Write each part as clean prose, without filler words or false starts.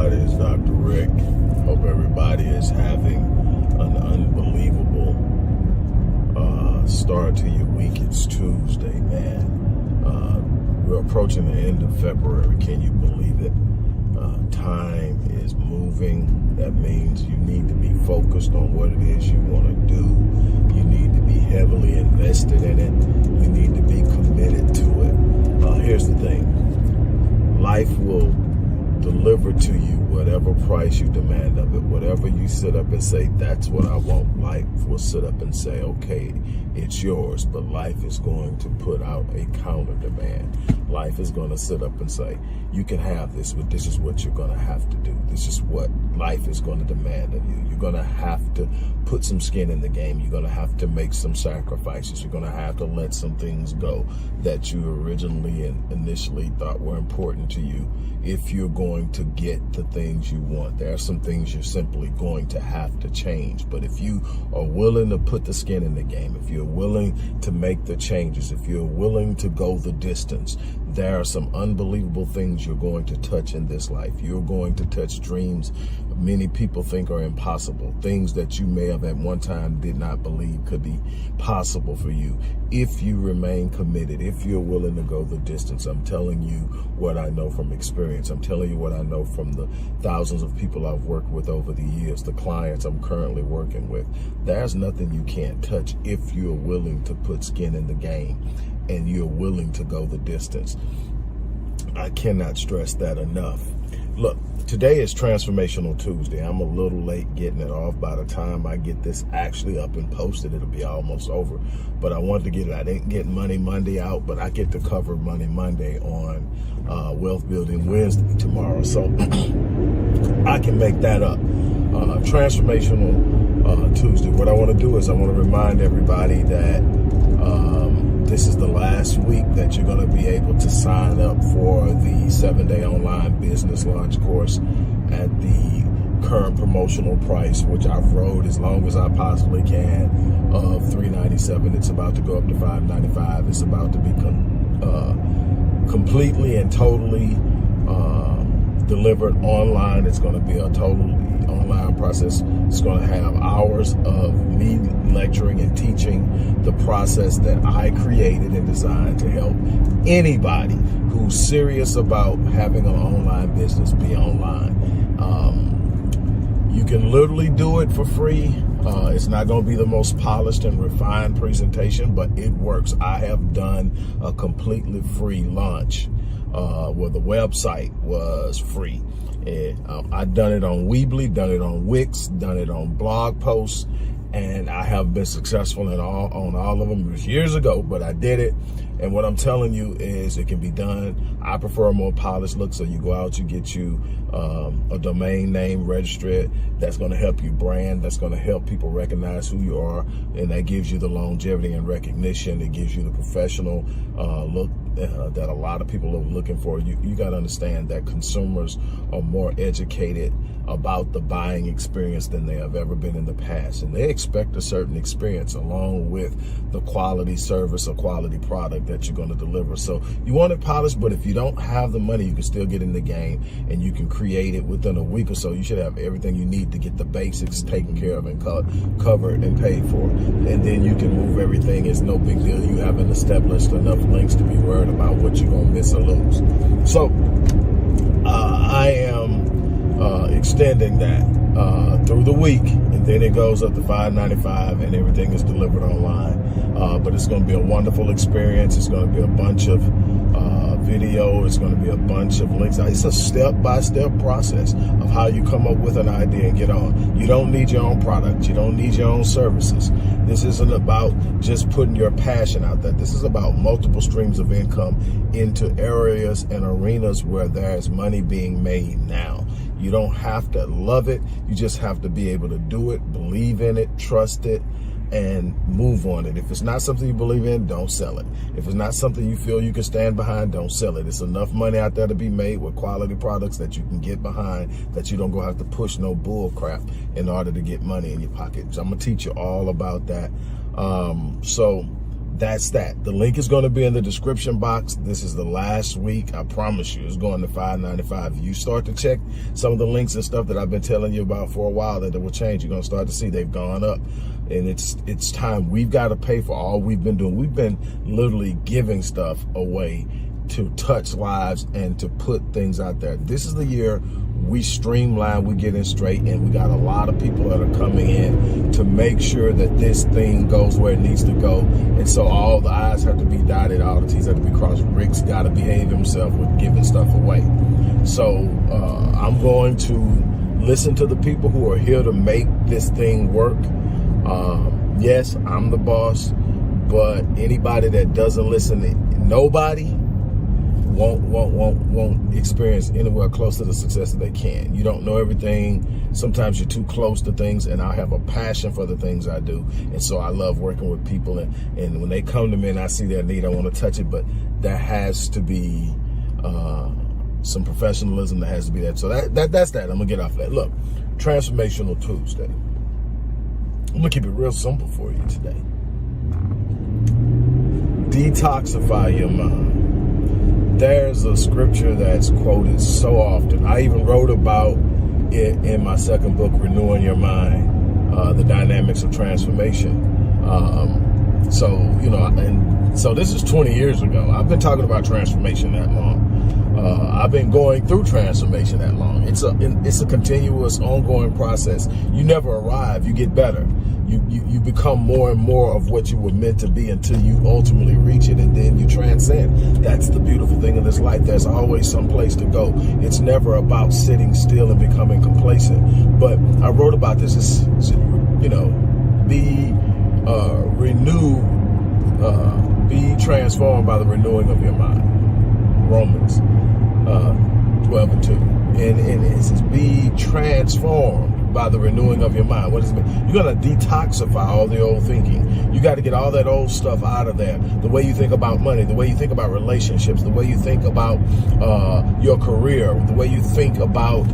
everybody. It's Dr. Rick. Hope everybody is having an unbelievable start to your week. It's Tuesday, man. We're approaching the end of February. Can you believe it? Time is moving. That means you need to be focused on what it is you want to do. You need to be heavily invested in it. You need to be committed to it. Here's the thing. Life will deliver to you whatever price you demand of it. Whatever you sit up and say, that's what I want, life will sit up and say, okay, it's yours. But life is going to put out a counter demand. Life is going to sit up and say, you can have this, but this is what you're going to have to do. This is what life is going to demand of you. You're going to have to put some skin in the game. You're going to have to make some sacrifices. You're going to have to let some things go that you originally and initially thought were important to you if you're going to get the things you want. There are some things you're simply going to have to change. But if you are willing to put the skin in the game, if you're willing to make the changes, if you're willing to go the distance, there are some unbelievable things you're going to touch in this life. You're going to touch dreams many people think are impossible, things that you may have at one time did not believe could be possible for you if you remain committed, if you're willing to go the distance. I'm telling you what I know from experience. I'm telling you what I know from the thousands of people I've worked with over the years, the clients I'm currently working with. There's nothing you can't touch if you're willing to put skin in the game and you're willing to go the distance. I cannot stress that enough. Look, today is Transformational Tuesday. I'm a little late getting it off. By the time I get this actually up and posted, it'll be almost over. But I wanted to get it. I didn't get Money Monday out, but I get to cover Money Monday on Wealth Building Wednesday tomorrow. So I can make that up. Transformational Tuesday. What I want to do is I want to remind everybody that this is the last week that you're going to be able to sign up for the 7-day online business launch course at the current promotional price, which I've rode as long as I possibly can, of $397. It's about to go up to $595. It's about to be completely and totally delivered online. It's going to be a totally online process. It's going to have hours of me lecturing and teaching the process that I created and designed to help anybody who's serious about having an online business be online. You can literally do it for free. It's not going to be the most polished and refined presentation, but it works. I have done a completely free launch where the website was free. I've done it on Weebly, done it on Wix, done it on blog posts, and I have been successful on all of them. It was years ago, but I did it. And what I'm telling you is it can be done. I prefer a more polished look. So you go out, you get you a domain name, register it. That's going to help you brand. That's going to help people recognize who you are. And that gives you the longevity and recognition. It gives you the professional look that a lot of people are looking for. You got to understand that consumers are more educated about the buying experience than they have ever been in the past. And they expect a certain experience along with the quality service or quality product that you're going to deliver. So you want it polished, but if you don't have the money, you can still get in the game and you can create it within a week or so. You should have everything you need to get the basics taken care of and covered and paid for. And then you can move everything. It's no big deal. You haven't established enough links to be worried about what you're going to miss or lose. So I am extending that through the week, and then it goes up to $595 and everything is delivered online. But it's going to be a wonderful experience. It's going to be a bunch of video. It's going to be a bunch of links. It's a step-by-step process of how you come up with an idea and get on. You don't need your own product. You don't need your own services. This isn't about just putting your passion out there. This is about multiple streams of income into areas and arenas where there's money being made now. You don't have to love it. You just have to be able to do it, believe in it, trust it, and move on it. If it's not something you believe in, don't sell it. If it's not something you feel you can stand behind, don't sell it. It's enough money out there to be made with quality products that you can get behind, that you don't go have to push no bull crap in order to get money in your pocket. So I'm gonna teach you all about that. So that's that. The link is going to be in the description box. This is the last week. I promise you, it's going to $5.95. You start to check some of the links and stuff that I've been telling you about for a while that will change. You're going to start to see they've gone up. And it's time. We've got to pay for all we've been doing. We've been literally giving stuff away to touch lives and to put things out there. This is the year we streamline, we get in straight, and we got a lot of people that are coming in to make sure that this thing goes where it needs to go. And so all the I's have to be dotted, all the T's have to be crossed. Rick's got to behave himself with giving stuff away. So I'm going to listen to the people who are here to make this thing work. Yes, I'm the boss, but anybody that doesn't listen, nobody won't experience anywhere close to the success that they can. You don't know everything. Sometimes you're too close to things, and I have a passion for the things I do. And so I love working with people, and when they come to me and I see their need, I want to touch it, but there has to be some professionalism that has to be there. So that's that. I'm gonna get off that. Look, Transformational Tuesday. I'm gonna keep it real simple for you today. Detoxify your mind. There's a scripture that's quoted so often. I even wrote about it in my second book, Renewing Your Mind, the Dynamics of Transformation. So this is 20 years ago. I've been talking about transformation that long. I've been going through transformation that long. It's a continuous, ongoing process. You never arrive. You get better. You become more and more of what you were meant to be until you ultimately reach it, and then you transcend. That's the beautiful thing of this life. There's always some place to go. It's never about sitting still and becoming complacent. But I wrote about this. Be renewed, be transformed by the renewing of your mind. Romans 12:2. And it says, be transformed by the renewing of your mind. What does it mean? You're going to detoxify all the old thinking. You got to get all that old stuff out of there. The way you think about money, the way you think about relationships, the way you think about your career, the way you think about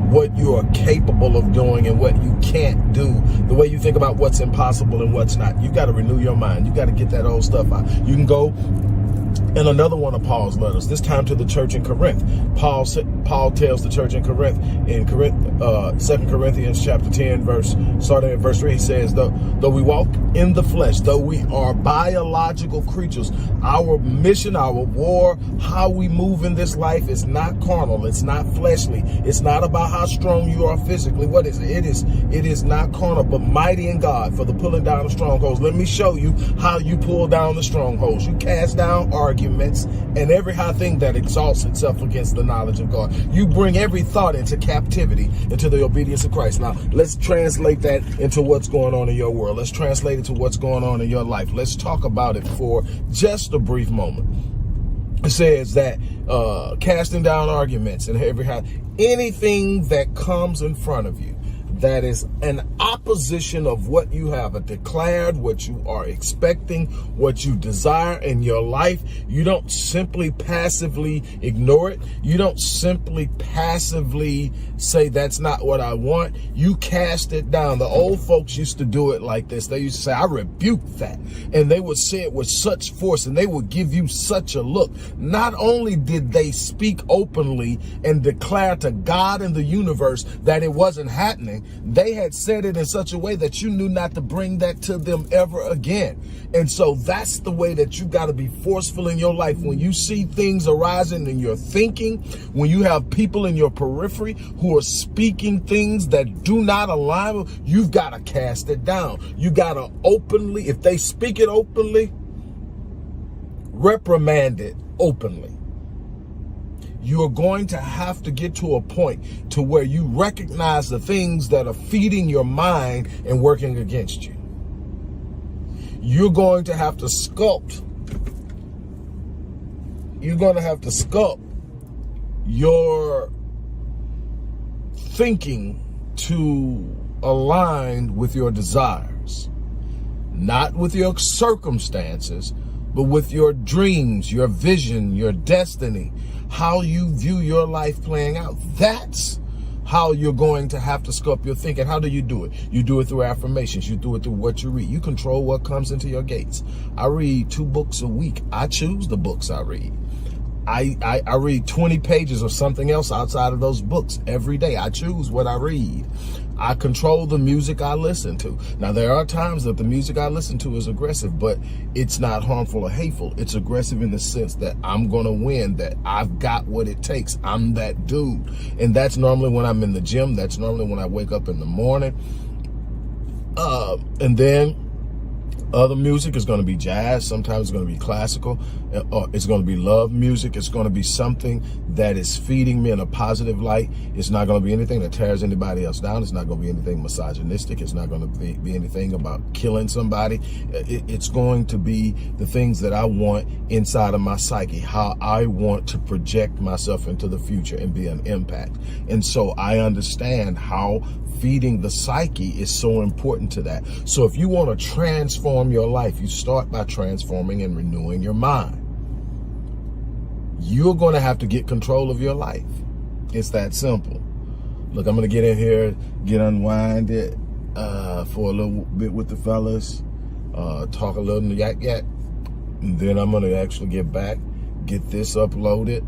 what you are capable of doing and what you can't do, the way you think about what's impossible and what's not. You got to renew your mind. You got to get that old stuff out. You can go in another one of Paul's letters, this time to the church in Corinth. Paul tells the church in Corinth, 2 Corinthians chapter 10, starting at verse 3, he says, though we walk in the flesh, though we are biological creatures, our mission, our war, how we move in this life is not carnal. It's not fleshly. It's not about how strong you are physically. What is it? It is not carnal, but mighty in God for the pulling down of strongholds. Let me show you how you pull down the strongholds. You cast down arguments and every high thing that exalts itself against the knowledge of God. You bring every thought into captivity, into the obedience of Christ. Now, let's translate that into what's going on in your world. Let's translate it to what's going on in your life. Let's talk about it for just a brief moment. It says that casting down arguments and anything that comes in front of you that is an opposition of what you have declared, what you are expecting, what you desire in your life. You don't simply passively ignore it. You don't simply passively say, that's not what I want. You cast it down. The old folks used to do it like this. They used to say, I rebuke that. And they would say it with such force, and they would give you such a look. Not only did they speak openly and declare to God and the universe that it wasn't happening, they had said it in such a way that you knew not to bring that to them ever again. And so that's the way that you got to be forceful in your life. When you see things arising in your thinking, when you have people in your periphery who are speaking things that do not align with, you've got to cast it down. You got to openly, if they speak it openly, reprimand it openly. You are going to have to get to a point to where you recognize the things that are feeding your mind and working against you. You're going to have to sculpt. You're going to have to sculpt your thinking to align with your desires, not with your circumstances, but with your dreams, your vision, your destiny, how you view your life playing out. That's how you're going to have to sculpt your thinking. How do you do it? You do it through affirmations. You do it through what you read. You control what comes into your gates. I read 2 books a week. I choose the books I read. I read 20 pages of something else outside of those books every day. I choose what I read. I control the music I listen to. Now, there are times that the music I listen to is aggressive, but it's not harmful or hateful. It's aggressive in the sense that I'm going to win, that I've got what it takes. I'm that dude. And that's normally when I'm in the gym. That's normally when I wake up in the morning. And then other music is going to be jazz. Sometimes it's going to be classical. It's going to be love music. It's going to be something that is feeding me in a positive light. It's not going to be anything that tears anybody else down. It's not going to be anything misogynistic. It's not going to be anything about killing somebody. It's going to be the things that I want inside of my psyche, how I want to project myself into the future and be an impact. And so I understand how feeding the psyche is so important to that. So if you want to transform your life, you start by transforming and renewing your mind. You're going to have to get control of your life. It's that simple. Look, I'm going to get in here, get unwinded for a little bit with the fellas, talk a little yak. And then I'm going to actually get back, get this uploaded,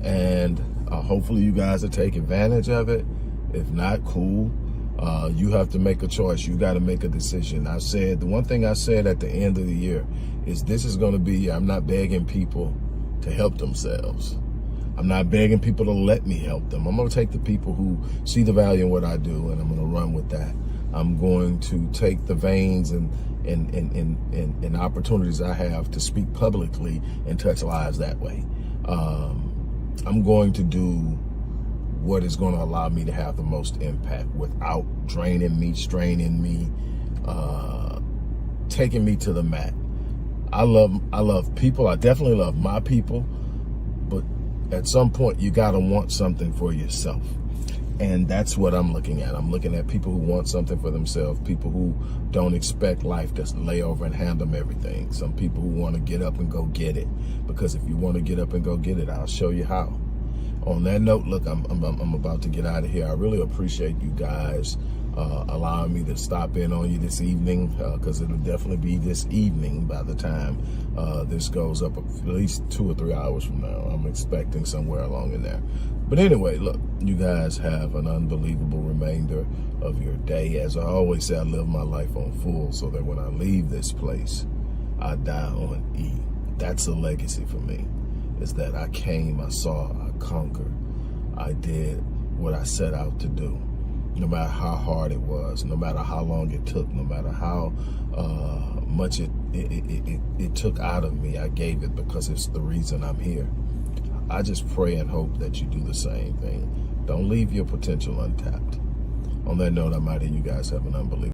and hopefully you guys will take advantage of it. If not, cool. You have to make a choice. You got to make a decision. The one thing I said at the end of the year is this is going to be, I'm not begging people to help themselves. I'm not begging people to let me help them. I'm going to take the people who see the value in what I do, and I'm going to run with that. I'm going to take the veins and opportunities I have to speak publicly and touch lives that way. I'm going to do what is going to allow me to have the most impact without draining me, straining me, taking me to the mat. I love people. I definitely love my people, but at some point you got to want something for yourself. And that's what I'm looking at. I'm looking at people who want something for themselves, people who don't expect life to lay over and hand them everything. Some people who want to get up and go get it, because if you want to get up and go get it, I'll show you how. On that note, look, I'm about to get out of here. I really appreciate you guys allowing me to stop in on you this evening, because it'll definitely be this evening by the time this goes up, at least 2 or 3 hours from now. I'm expecting somewhere along in there. But anyway, look, you guys have an unbelievable remainder of your day. As I always say, I live my life on full so that when I leave this place, I die on E. That's a legacy for me, is that I came, I saw, I conquered, I did what I set out to do. No matter how hard it was, no matter how long it took, no matter how much it took out of me, I gave it, because it's the reason I'm here. I just pray and hope that you do the same thing. Don't leave your potential untapped. On that note, I'm out, and you guys have an unbelievable